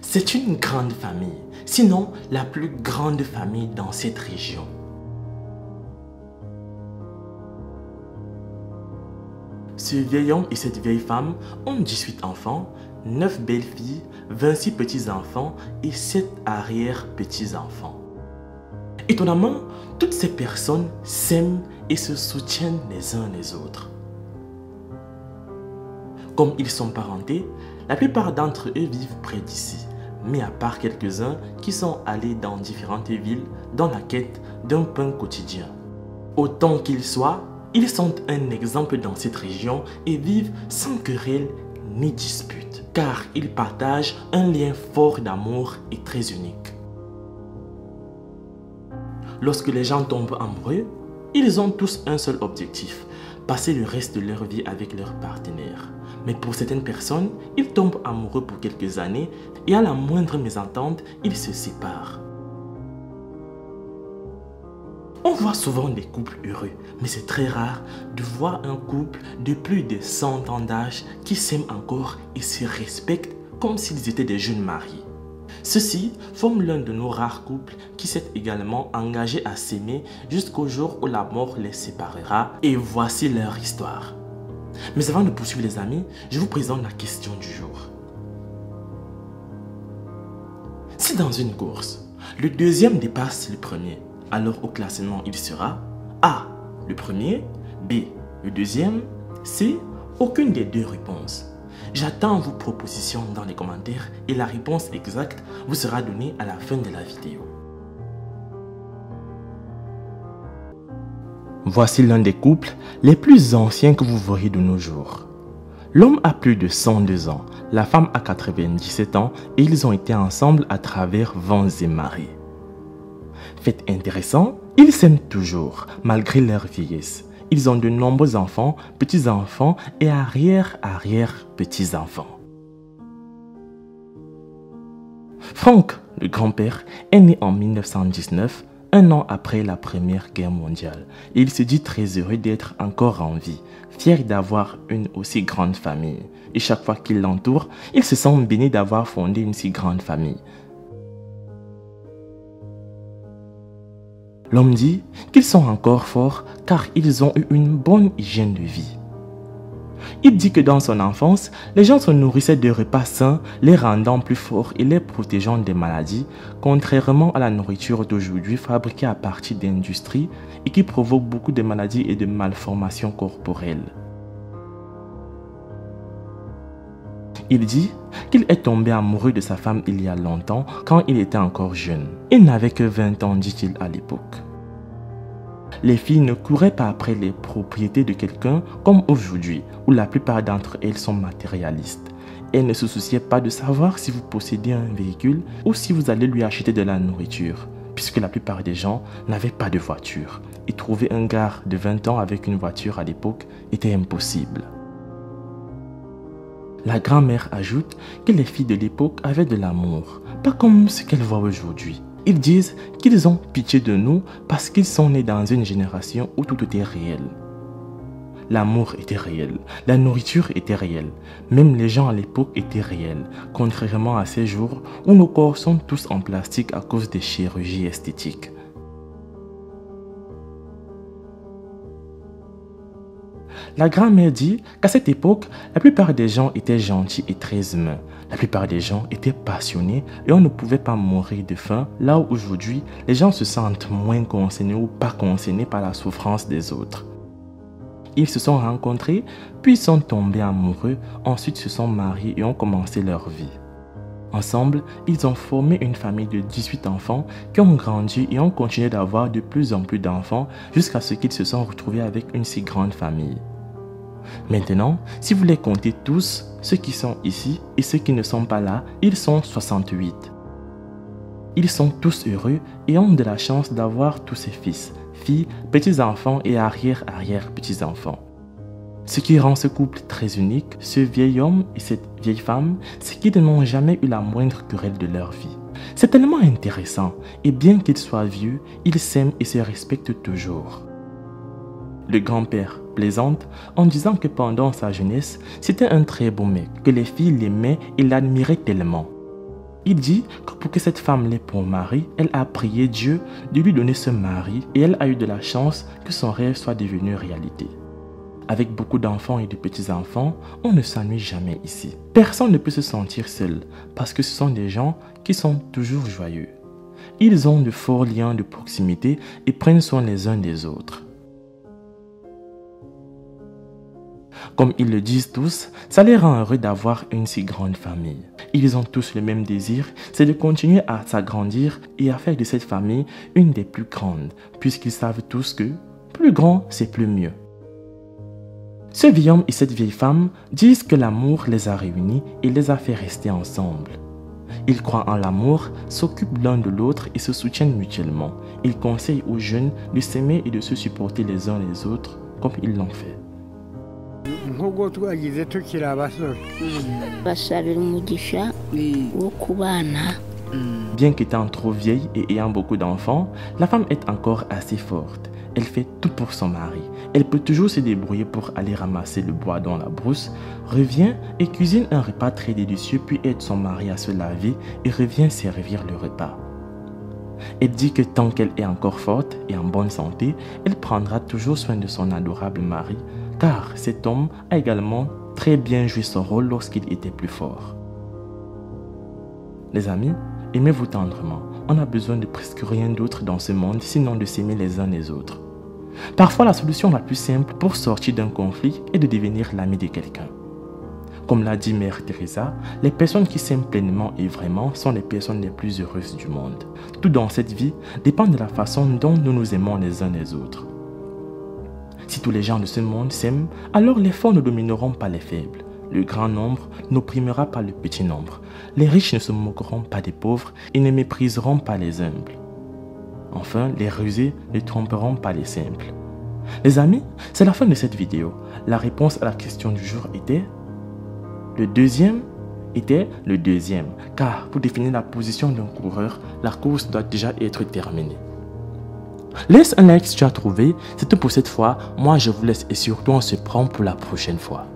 C'est une grande famille, sinon la plus grande famille dans cette région. Ce vieil homme et cette vieille femme ont 18 enfants, 9 belles-filles, 26 petits-enfants et 7 arrière-petits-enfants. Étonnamment, toutes ces personnes s'aiment et se soutiennent les uns les autres. Comme ils sont parentés, la plupart d'entre eux vivent près d'ici, mais à part quelques-uns qui sont allés dans différentes villes dans la quête d'un pain quotidien. Autant qu'ils soient, ils sont un exemple dans cette région et vivent sans querelle ni dispute, car ils partagent un lien fort d'amour et très unique. Lorsque les gens tombent amoureux, ils ont tous un seul objectif, passer le reste de leur vie avec leur partenaire. Mais pour certaines personnes, ils tombent amoureux pour quelques années et à la moindre mésentente, ils se séparent. On voit souvent des couples heureux, mais c'est très rare de voir un couple de plus de 100 ans d'âge qui s'aiment encore et se respectent comme s'ils étaient des jeunes mariés. Ceux-ci forment l'un de nos rares couples qui s'est également engagé à s'aimer jusqu'au jour où la mort les séparera, et voici leur histoire. Mais avant de poursuivre les amis, je vous présente la question du jour. Si dans une course, le deuxième dépasse le premier, alors au classement il sera A, le premier, B, le deuxième, C, aucune des deux réponses. J'attends vos propositions dans les commentaires et la réponse exacte vous sera donnée à la fin de la vidéo. Voici l'un des couples les plus anciens que vous verrez de nos jours. L'homme a plus de 102 ans, la femme a 97 ans et ils ont été ensemble à travers vents et marées. Fait intéressant, ils s'aiment toujours, malgré leur vieillesse. Ils ont de nombreux enfants, petits-enfants et arrière-petits-enfants. Frank, le grand-père, est né en 1919, un an après la Première Guerre mondiale. Et il se dit très heureux d'être encore en vie, fier d'avoir une aussi grande famille. Et chaque fois qu'il l'entoure, il se sent béni d'avoir fondé une si grande famille. L'homme dit qu'ils sont encore forts car ils ont eu une bonne hygiène de vie. Il dit que dans son enfance, les gens se nourrissaient de repas sains, les rendant plus forts et les protégeant des maladies, contrairement à la nourriture d'aujourd'hui fabriquée à partir d'industries et qui provoque beaucoup de maladies et de malformations corporelles. Il dit qu'il est tombé amoureux de sa femme il y a longtemps quand il était encore jeune. Il n'avait que 20 ans, dit-il à l'époque. Les filles ne couraient pas après les propriétés de quelqu'un comme aujourd'hui, où la plupart d'entre elles sont matérialistes. Elles ne se souciaient pas de savoir si vous possédez un véhicule ou si vous allez lui acheter de la nourriture, puisque la plupart des gens n'avaient pas de voiture. Et trouver un gars de 20 ans avec une voiture à l'époque était impossible. La grand-mère ajoute que les filles de l'époque avaient de l'amour, pas comme ce qu'elles voient aujourd'hui. Ils disent qu'ils ont pitié de nous parce qu'ils sont nés dans une génération où tout était réel. L'amour était réel, la nourriture était réelle, même les gens à l'époque étaient réels, contrairement à ces jours où nos corps sont tous en plastique à cause des chirurgies esthétiques. La grand-mère dit qu'à cette époque, la plupart des gens étaient gentils et très humains. La plupart des gens étaient passionnés et on ne pouvait pas mourir de faim, là où aujourd'hui, les gens se sentent moins concernés ou pas concernés par la souffrance des autres. Ils se sont rencontrés, puis sont tombés amoureux, ensuite se sont mariés et ont commencé leur vie. Ensemble, ils ont formé une famille de 18 enfants qui ont grandi et ont continué d'avoir de plus en plus d'enfants jusqu'à ce qu'ils se sont retrouvés avec une si grande famille. Maintenant, si vous les comptez tous, ceux qui sont ici et ceux qui ne sont pas là, ils sont 68. Ils sont tous heureux et ont de la chance d'avoir tous ces fils, filles, petits-enfants et arrière-petits-enfants. Ce qui rend ce couple très unique, ce vieil homme et cette vieille femme, c'est qu'ils n'ont jamais eu la moindre querelle de leur vie. C'est tellement intéressant et bien qu'ils soient vieux, ils s'aiment et se respectent toujours. Le grand-père plaisante en disant que pendant sa jeunesse, c'était un très beau mec, que les filles l'aimaient et l'admiraient tellement. Il dit que pour que cette femme l'ait pour mari, elle a prié Dieu de lui donner ce mari et elle a eu de la chance que son rêve soit devenu réalité. Avec beaucoup d'enfants et de petits-enfants, on ne s'ennuie jamais ici. Personne ne peut se sentir seul parce que ce sont des gens qui sont toujours joyeux. Ils ont de forts liens de proximité et prennent soin les uns des autres. Comme ils le disent tous, ça les rend heureux d'avoir une si grande famille. Ils ont tous le même désir, c'est de continuer à s'agrandir et à faire de cette famille une des plus grandes, puisqu'ils savent tous que plus grand, c'est plus mieux. Ce vieil homme et cette vieille femme disent que l'amour les a réunis et les a fait rester ensemble. Ils croient en l'amour, s'occupent l'un de l'autre et se soutiennent mutuellement. Ils conseillent aux jeunes de s'aimer et de se supporter les uns les autres comme ils l'ont fait. Bien qu'étant trop vieille et ayant beaucoup d'enfants, la femme est encore assez forte. Elle fait tout pour son mari. Elle peut toujours se débrouiller pour aller ramasser le bois dans la brousse, revient et cuisine un repas très délicieux puis aide son mari à se laver et revient servir le repas. Elle dit que tant qu'elle est encore forte et en bonne santé, elle prendra toujours soin de son adorable mari, car cet homme a également très bien joué son rôle lorsqu'il était plus fort. Les amis, aimez-vous tendrement. On n'a besoin de presque rien d'autre dans ce monde sinon de s'aimer les uns les autres. Parfois, la solution la plus simple pour sortir d'un conflit est de devenir l'ami de quelqu'un. Comme l'a dit Mère Teresa, les personnes qui s'aiment pleinement et vraiment sont les personnes les plus heureuses du monde. Tout dans cette vie dépend de la façon dont nous nous aimons les uns les autres. Si tous les gens de ce monde s'aiment, alors les forts ne domineront pas les faibles. Le grand nombre n'opprimera pas le petit nombre. Les riches ne se moqueront pas des pauvres et ne mépriseront pas les humbles. Enfin, les rusés ne tromperont pas les simples. Les amis, c'est la fin de cette vidéo. La réponse à la question du jour était le deuxième, car pour définir la position d'un coureur, la course doit déjà être terminée. Laisse un like si tu as trouvé. C'est tout pour cette fois. Moi, je vous laisse et surtout on se prend pour la prochaine fois.